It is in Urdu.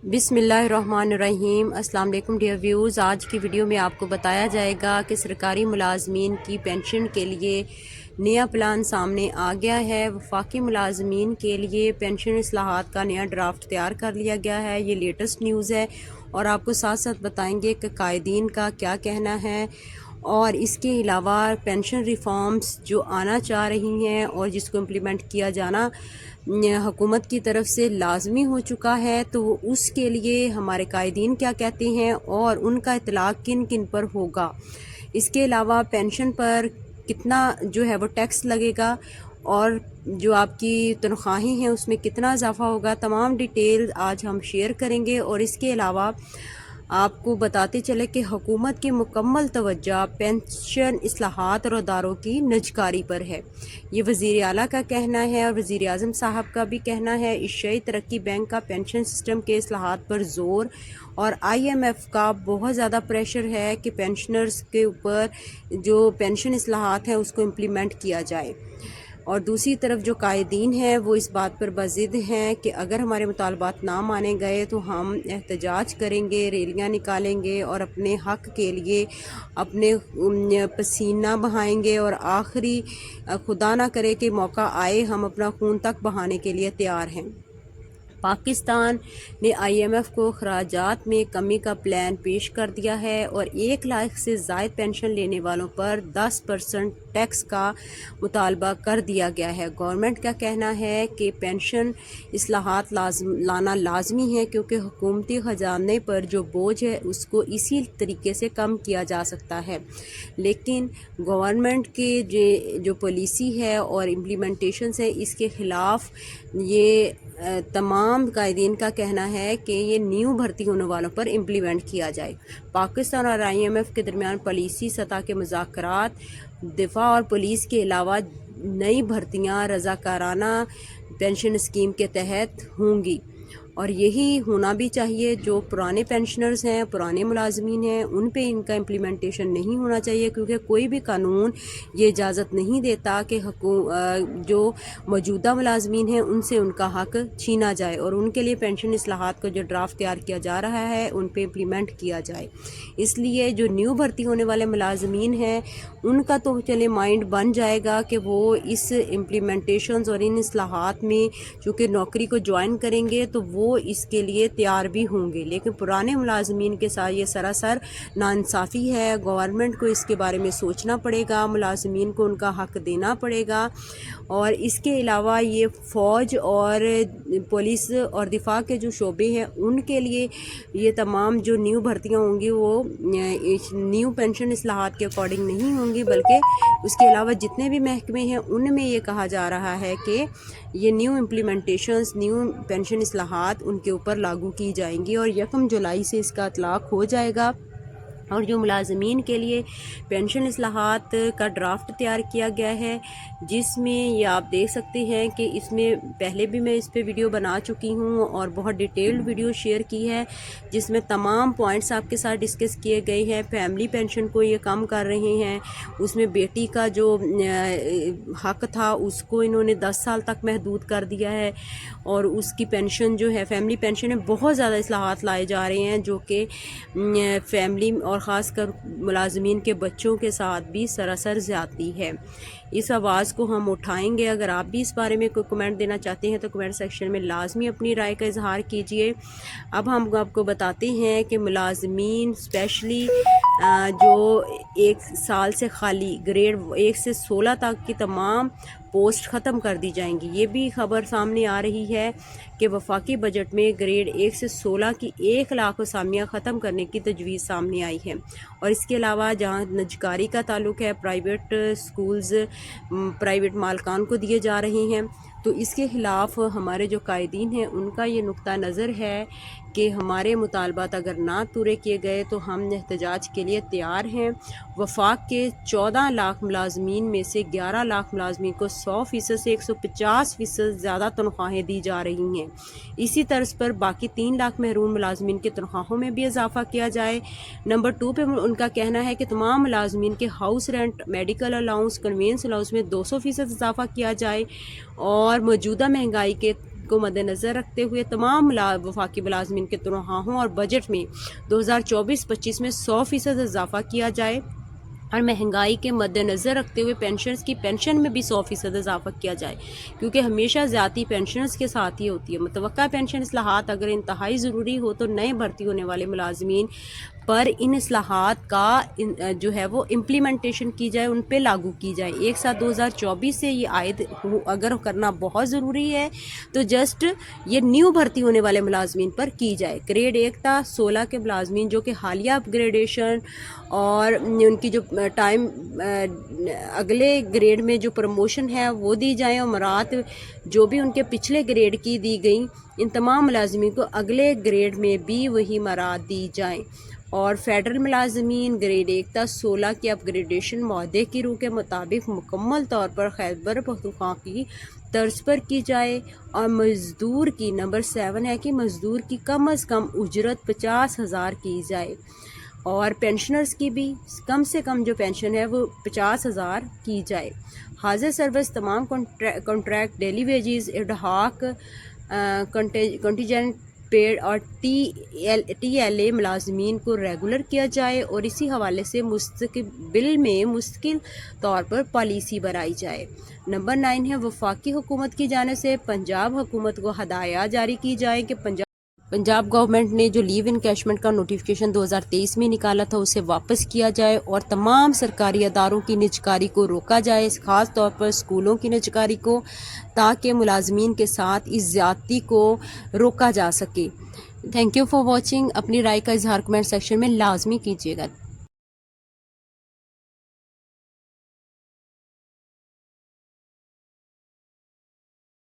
بسم اللہ الرحمن الرحیم۔ السلام علیکم ڈیئر ویوز، آج کی ویڈیو میں آپ کو بتایا جائے گا کہ سرکاری ملازمین کی پینشن کے لیے نیا پلان سامنے آ گیا ہے۔ وفاقی ملازمین کے لیے پینشن اصلاحات کا نیا ڈرافٹ تیار کر لیا گیا ہے۔ یہ لیٹسٹ نیوز ہے اور آپ کو ساتھ ساتھ بتائیں گے کہ قائدین کا کیا کہنا ہے، اور اس کے علاوہ پینشن ریفارمز جو آنا چاہ رہی ہیں اور جس کو امپلیمنٹ کیا جانا حکومت کی طرف سے لازمی ہو چکا ہے، تو اس کے لیے ہمارے قائدین کیا کہتے ہیں اور ان کا اطلاق کن کن پر ہوگا۔ اس کے علاوہ پینشن پر کتنا جو ہے وہ ٹیکس لگے گا اور جو آپ کی تنخواہیں ہیں اس میں کتنا اضافہ ہوگا، تمام ڈیٹیل آج ہم شیئر کریں گے۔ اور اس کے علاوہ آپ کو بتاتے چلے کہ حکومت کی مکمل توجہ پینشن اصلاحات اور اداروں کی نجکاری پر ہے۔ یہ وزیر اعلیٰ کا کہنا ہے اور وزیر اعظم صاحب کا بھی کہنا ہے۔ ایشیائی ترقی بینک کا پینشن سسٹم کے اصلاحات پر زور، اور IMF کا بہت زیادہ پریشر ہے کہ پینشنرز کے اوپر جو پینشن اصلاحات ہیں اس کو امپلیمنٹ کیا جائے۔ اور دوسری طرف جو قائدین ہیں وہ اس بات پر بضد ہیں کہ اگر ہمارے مطالبات نہ مانے گئے تو ہم احتجاج کریں گے، ریلیاں نکالیں گے اور اپنے حق کے لیے اپنے پسینہ بہائیں گے، اور آخری خدا نہ کرے کہ موقع آئے ہم اپنا خون تک بہانے کے لیے تیار ہیں۔ پاکستان نے IMF کو اخراجات میں کمی کا پلان پیش کر دیا ہے اور 1 لاکھ سے زائد پینشن لینے والوں پر 10% ٹیکس کا مطالبہ کر دیا گیا ہے۔ گورنمنٹ کا کہنا ہے کہ پینشن اصلاحات لانا لازمی ہے کیونکہ حکومتی خزانے پر جو بوجھ ہے اس کو اسی طریقے سے کم کیا جا سکتا ہے، لیکن گورنمنٹ کی جو پالیسی ہے اور امپلیمنٹیشن ہے اس کے خلاف یہ تمام قائدین کا کہنا ہے کہ یہ نیو بھرتی ہونے والوں پر امپلیمنٹ کیا جائے۔ پاکستان اور IMF کے درمیان پالیسی سطح کے مذاکرات دفاع اور پولیس کے علاوہ نئی بھرتیاں رضاکارانہ پینشن اسکیم کے تحت ہوں گی، اور یہی ہونا بھی چاہیے۔ جو پرانے پینشنرز ہیں، پرانے ملازمین ہیں، ان پہ ان کا امپلیمنٹیشن نہیں ہونا چاہیے کیونکہ کوئی بھی قانون یہ اجازت نہیں دیتا کہ جو موجودہ ملازمین ہیں ان سے ان کا حق چھینا جائے، اور ان کے لیے پینشن اصلاحات کا جو ڈرافٹ تیار کیا جا رہا ہے ان پہ امپلیمنٹ کیا جائے۔ اس لیے جو نیو بھرتی ہونے والے ملازمین ہیں ان کا تو چلے مائنڈ بن جائے گا کہ وہ اس امپلیمنٹیشنز اور ان اصلاحات میں چونکہ نوکری کو جوائن کریں گے تو وہ اس کے لیے تیار بھی ہوں گے، لیکن پرانے ملازمین کے ساتھ یہ سراسر ناانصافی ہے۔ گورنمنٹ کو اس کے بارے میں سوچنا پڑے گا، ملازمین کو ان کا حق دینا پڑے گا، اور اس کے علاوہ یہ فوج اور پولیس اور دفاع کے جو شعبے ہیں ان کے لیے یہ تمام جو نیو بھرتیاں ہوں گی وہ نیو پینشن اصلاحات کے اکارڈنگ نہیں ہوں گی، بلکہ اس کے علاوہ جتنے بھی محکمے ہیں ان میں یہ کہا جا رہا ہے کہ یہ نیو امپلیمنٹیشنز، نیو پینشن اصلاحات ان کے اوپر لاگو کی جائیں گی، اور 1 جولائی سے اس کا اطلاق ہو جائے گا۔ اور جو ملازمین کے لیے پینشن اصلاحات کا ڈرافٹ تیار کیا گیا ہے، جس میں یہ آپ دیکھ سکتے ہیں کہ اس میں پہلے بھی میں اس پہ ویڈیو بنا چکی ہوں اور بہت ڈیٹیلڈ ویڈیو شیئر کی ہے جس میں تمام پوائنٹس آپ کے ساتھ ڈسکس کیے گئے ہیں۔ فیملی پینشن کو یہ کم کر رہے ہیں، اس میں بیٹی کا جو حق تھا اس کو انہوں نے 10 سال تک محدود کر دیا ہے، اور اس کی پینشن جو ہے فیملی پینشن میں بہت زیادہ اصلاحات لائے جا رہے ہیں جو کہ فیملی اور خاص کر ملازمین کے بچوں کے ساتھ بھی سراسر زیادتی ہے۔ اس آواز کو ہم اٹھائیں گے۔ اگر آپ بھی اس بارے میں کوئی کمنٹ دینا چاہتے ہیں تو کمنٹ سیکشن میں لازمی اپنی رائے کا اظہار کیجیے۔ اب ہم آپ کو بتاتے ہیں کہ ملازمین اسپیشلی جو 1 سال سے خالی گریڈ 1 سے 16 تک کی تمام پوسٹ ختم کر دی جائیں گی۔ یہ بھی خبر سامنے آ رہی ہے کہ وفاقی بجٹ میں گریڈ 1 سے 16 کی 1 لاکھ اسامیاں ختم کرنے کی تجویز سامنے آئی ہے، اور اس کے علاوہ جہاں نجکاری کا تعلق ہے، پرائیویٹ سکولز پرائیویٹ مالکان کو دیے جا رہے ہیں، تو اس کے خلاف ہمارے جو قائدین ہیں ان کا یہ نقطہ نظر ہے کہ ہمارے مطالبات اگر نہ پورے کیے گئے تو ہم احتجاج کے لیے تیار ہیں۔ وفاق کے 14 لاکھ ملازمین میں سے 11 لاکھ ملازمین کو 100% سے 150% زیادہ تنخواہیں دی جا رہی ہیں۔ اسی طرز پر باقی 3 لاکھ محروم ملازمین کی تنخواہوں میں بھی اضافہ کیا جائے۔ نمبر 2 پہ ان کا کہنا ہے کہ تمام ملازمین کے house rent, medical allowance, conveyance allowance میں 200% اضافہ کیا جائے، اور موجودہ مہنگائی کے کو مد نظر رکھتے ہوئے تمام وفاقی ملازمین کے تنخواہوں اور بجٹ میں 2024-25 میں 100% اضافہ کیا جائے اور مہنگائی کے مد نظر رکھتے ہوئے پینشنرز کی پینشن میں بھی 100% اضافہ کیا جائے، کیونکہ ہمیشہ زیادتی پینشنرز کے ساتھ ہی ہوتی ہے۔ متوقع پینشن اصلاحات اگر انتہائی ضروری ہو تو نئے بھرتی ہونے والے ملازمین پر ان اصلاحات کا جو ہے وہ امپلیمنٹیشن کی جائے، ان پہ لاگو کی جائے۔ 1/7/2024 سے یہ عائد اگر کرنا بہت ضروری ہے تو جسٹ یہ نیو بھرتی ہونے والے ملازمین پر کی جائے۔ گریڈ 1 تا 16 کے ملازمین جو کہ حالیہ اپ گریڈیشن اور ان کی جو ٹائم اگلے گریڈ میں جو پروموشن ہے وہ دی جائیں، اور مراد جو بھی ان کے پچھلے گریڈ کی دی گئیں ان تمام ملازمین کو اگلے گریڈ میں بھی وہی مراد دی جائیں۔ اور فیڈرل ملازمین گریڈ 1 تا 16 کی اپ گریڈیشن معاہدے کی روح کے مطابق مکمل طور پر خیبر پختونخوا کی طرز پر کی جائے، اور مزدور کی نمبر 7 ہے کہ مزدور کی کم از کم اجرت 50,000 کی جائے، اور پینشنرز کی بھی کم سے کم جو پینشن ہے وہ 50,000 کی جائے۔ حاضر سروس تمام contract daily wages ad hoc contingent paid اور ٹی ایل اے ملازمین کو ریگولر کیا جائے، اور اسی حوالے سے مستقبل میں مستقل طور پر پالیسی بنائی جائے۔ نمبر 9 ہے وفاقی حکومت کی جانب سے پنجاب حکومت کو ہدایات جاری کی جائیں کہ پنجاب گورنمنٹ نے جو لیو انکیشمنٹ کا نوٹیفیکیشن 2023 میں نکالا تھا اسے واپس کیا جائے، اور تمام سرکاری اداروں کی نجکاری کو روکا جائے، خاص طور پر اسکولوں کی نجکاری کو، تاکہ ملازمین کے ساتھ اس زیادتی کو روکا جا سکے۔ Thank you for watching. اپنی رائے کا اظہار کمنٹ سیکشن میں لازمی کیجیے گا۔